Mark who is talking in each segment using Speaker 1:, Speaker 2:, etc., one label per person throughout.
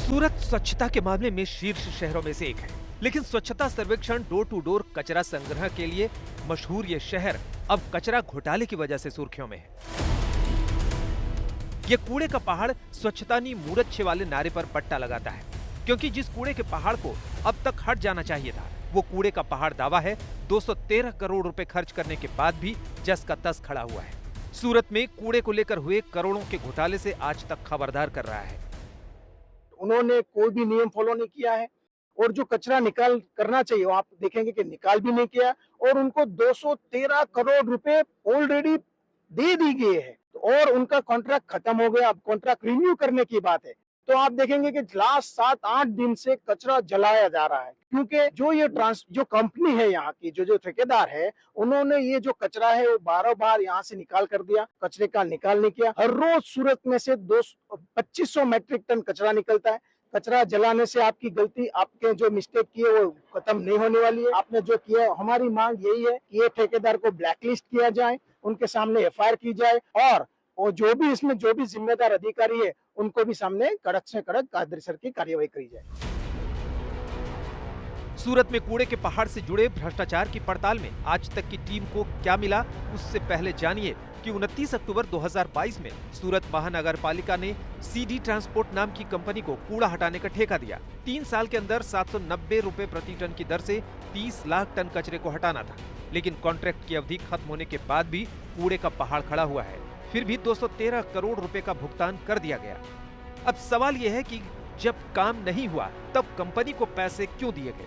Speaker 1: सूरत स्वच्छता के मामले में शीर्ष शहरों में से एक है, लेकिन स्वच्छता सर्वेक्षण डोर टू डोर कचरा संग्रह के लिए मशहूर ये शहर अब कचरा घोटाले की वजह से सुर्खियों में है। ये कूड़े का पहाड़ स्वच्छता नी मूरच्छे वाले नारे पर पट्टा लगाता है, क्योंकि जिस कूड़े के पहाड़ को अब तक हट जाना चाहिए था, वो कूड़े का पहाड़ दावा है 213 करोड़ रुपए खर्च करने के बाद भी जस का तस खड़ा हुआ है। सूरत में कूड़े को लेकर हुए करोड़ों के घोटाले से आज तक खबरदार कर रहा है।
Speaker 2: उन्होंने कोई भी नियम फॉलो नहीं किया है और जो कचरा निकाल करना चाहिए वो आप देखेंगे कि निकाल भी नहीं किया और उनको 213 करोड़ रुपए ऑलरेडी दे दी गए हैं और उनका कॉन्ट्रैक्ट खत्म हो गया। अब कॉन्ट्रैक्ट रिन्यू करने की बात है तो आप देखेंगे कि लास्ट 7-8 दिन से कचरा जलाया जा रहा है, क्योंकि जो कंपनी है यहाँ की जो ठेकेदार है उन्होंने ये जो कचरा है वो बार यहाँ से निकाल कर दिया, कचरे का निकाल नहीं किया। हर रोज सूरत में से 2500 मैट्रिक टन कचरा निकलता है। कचरा जलाने से आपकी गलती, आपके जो मिस्टेक किए वो खत्म नहीं होने वाली है। आपने जो किया, हमारी मांग यही है कि ये ठेकेदार को ब्लैकलिस्ट किया जाए, उनके सामने एफआईआर की जाए और जो भी इसमें जो भी जिम्मेदार अधिकारी है उनको भी सामने कड़क से कड़क कायदेसर की कार्रवाई करी जाए।
Speaker 1: सूरत में कूड़े के पहाड़ से जुड़े भ्रष्टाचार की पड़ताल में आज तक की टीम को क्या मिला, उससे पहले जानिए कि 29 अक्टूबर 2022 में सूरत महानगर पालिका ने सीडी ट्रांसपोर्ट नाम की कंपनी को कूड़ा हटाने का ठेका दिया। 3 साल के अंदर 790 रुपए प्रति टन की दर से 30 लाख टन कचरे को हटाना था, लेकिन कॉन्ट्रैक्ट की अवधि खत्म होने के बाद भी कूड़े का पहाड़ खड़ा हुआ है। फिर भी 213 करोड़ रुपए का भुगतान कर दिया गया। अब सवाल यह है कि जब काम नहीं हुआ तब कंपनी को पैसे क्यों दिए गए?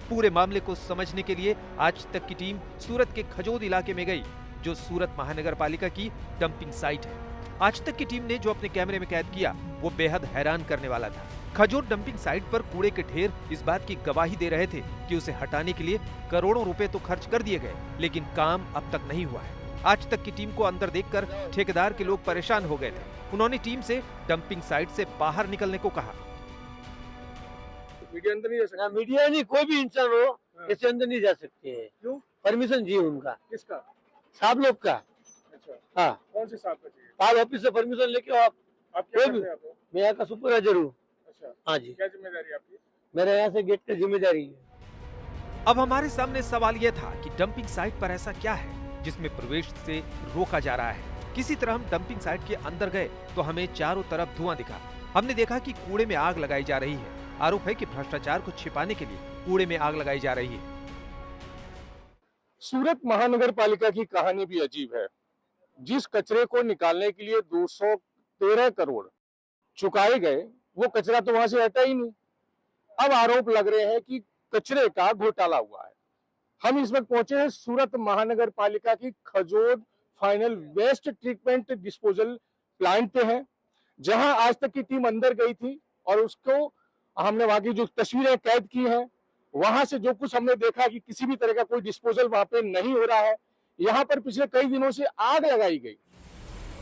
Speaker 1: पूरे मामले को समझने के लिए आज तक की टीम सूरत के खजोद इलाके में गई, जो सूरत महानगर पालिका की डंपिंग साइट है। आज तक की टीम ने जो अपने कैमरे में कैद किया वो बेहद हैरान करने वाला था। खजोद डंपिंग साइट पर कूड़े के ढेर इस बात की गवाही दे रहे थे कि उसे हटाने के लिए करोड़ों रुपए तो खर्च कर दिए गए, लेकिन काम अब तक नहीं हुआ है। आज तक की टीम को अंदर देखकर ठेकेदार के लोग परेशान हो गए थे। उन्होंने टीम से डंपिंग साइट से बाहर निकलने को कहा।
Speaker 3: मीडिया अंदर नहीं जा सकता?
Speaker 2: मीडिया नहीं, कोई भी इंसान हो इससे अंदर नहीं जा सकते हैं।
Speaker 3: क्यों?
Speaker 2: परमिशन चाहिए उनका।
Speaker 3: किसका?
Speaker 2: साहब लोग का।
Speaker 3: अच्छा,
Speaker 2: हाँ,
Speaker 3: कौन से साहब का चाहिए?
Speaker 2: साहब ऑफिस से परमिशन लेके आप
Speaker 3: क्या करते हैं आप?
Speaker 2: मैं यहाँ का सुपरवाइजर हूँ।
Speaker 3: अच्छा,
Speaker 2: हाँ जी।
Speaker 3: क्या जिम्मेदारी है आपकी?
Speaker 2: मेरे यहाँ से गेट की जिम्मेदारी है।
Speaker 1: अब हमारे सामने सवाल यह था कि डंपिंग साइट पर ऐसा क्या है जिसमें प्रवेश से रोका जा रहा है। किसी तरह हम डंपिंग साइट के अंदर गए तो हमें चारों तरफ धुआं दिखा। हमने देखा कि कूड़े में आग लगाई जा रही है। आरोप है कि भ्रष्टाचार को छिपाने के लिए कूड़े में आग लगाई जा रही है।
Speaker 3: सूरत महानगर पालिका की कहानी भी अजीब है। जिस कचरे को निकालने के लिए 213 करोड़ चुकाए गए, वो कचरा तो वहां से हटा ही नहीं। अब आरोप लग रहे हैं कि कचरे का घोटाला हुआ है। हम इस वक्त पहुंचे हैं सूरत महानगर पालिका की Khajod final waste treatment disposal plant पे है, जहां आज तक की टीम अंदर गई थी और उसको हमने वहां की जो तस्वीरें कैद की हैं, वहां से जो कुछ हमने देखा कि किसी भी तरह का कोई डिस्पोजल वहां पे नहीं हो रहा है। यहाँ पर पिछले कई दिनों से आग लगाई गई।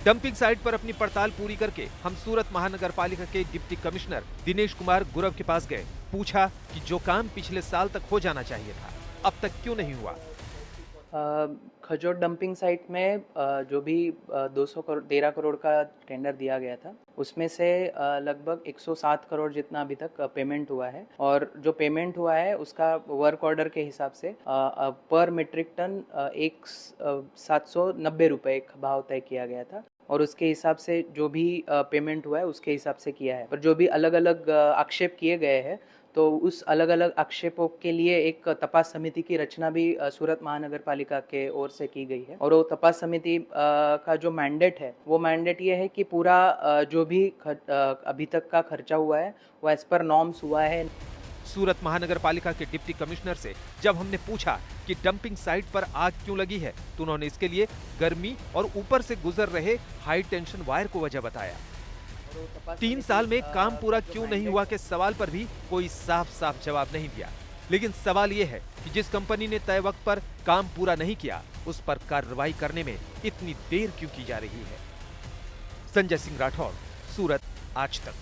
Speaker 1: डंपिंग साइट पर अपनी पड़ताल पूरी करके हम सूरत महानगर पालिका के डिप्टी कमिश्नर दिनेश कुमार गुरव के पास गए। पूछा कि जो काम पिछले साल तक हो जाना चाहिए था, अब तक क्यों नहीं हुआ?
Speaker 4: खजोद डंपिंग साइट में जो भी 213 करोड़ का टेंडर दिया गया था, उसमें से लगभग 107 करोड़ जितना अभी तक पेमेंट हुआ है। और जो पेमेंट हुआ है उसका वर्क ऑर्डर के हिसाब से पर मीट्रिक टन 790 रुपये भाव तय किया गया था और उसके हिसाब से जो भी पेमेंट हुआ है उसके हिसाब से किया है। पर जो भी अलग अलग आक्षेप किए गए हैं तो उस अलग अलग आक्षेपों के लिए एक तपास समिति की रचना भी सूरत महानगर पालिका के ओर से की गई है। और वो तपास समिति का जो मैंडेट है वो मैंडेट ये है कि पूरा जो भी अभी तक का खर्चा हुआ है वो एज पर नॉर्म्स हुआ है।
Speaker 1: सूरत महानगर पालिका के डिप्टी कमिश्नर से जब हमने पूछा कि डंपिंग साइट पर आग क्यों लगी है, तो उन्होंने इसके लिए गर्मी और ऊपर से गुजर रहे हाई टेंशन वायर को वजह बताया। 3 साल में काम पूरा क्यों नहीं हुआ के सवाल पर भी कोई साफ साफ जवाब नहीं दिया। लेकिन सवाल ये है कि जिस कंपनी ने तय वक्त पर काम पूरा नहीं किया, उस पर कार्रवाई करने में इतनी देर क्यों की जा रही है? संजय सिंह राठौर, सूरत, आज तक।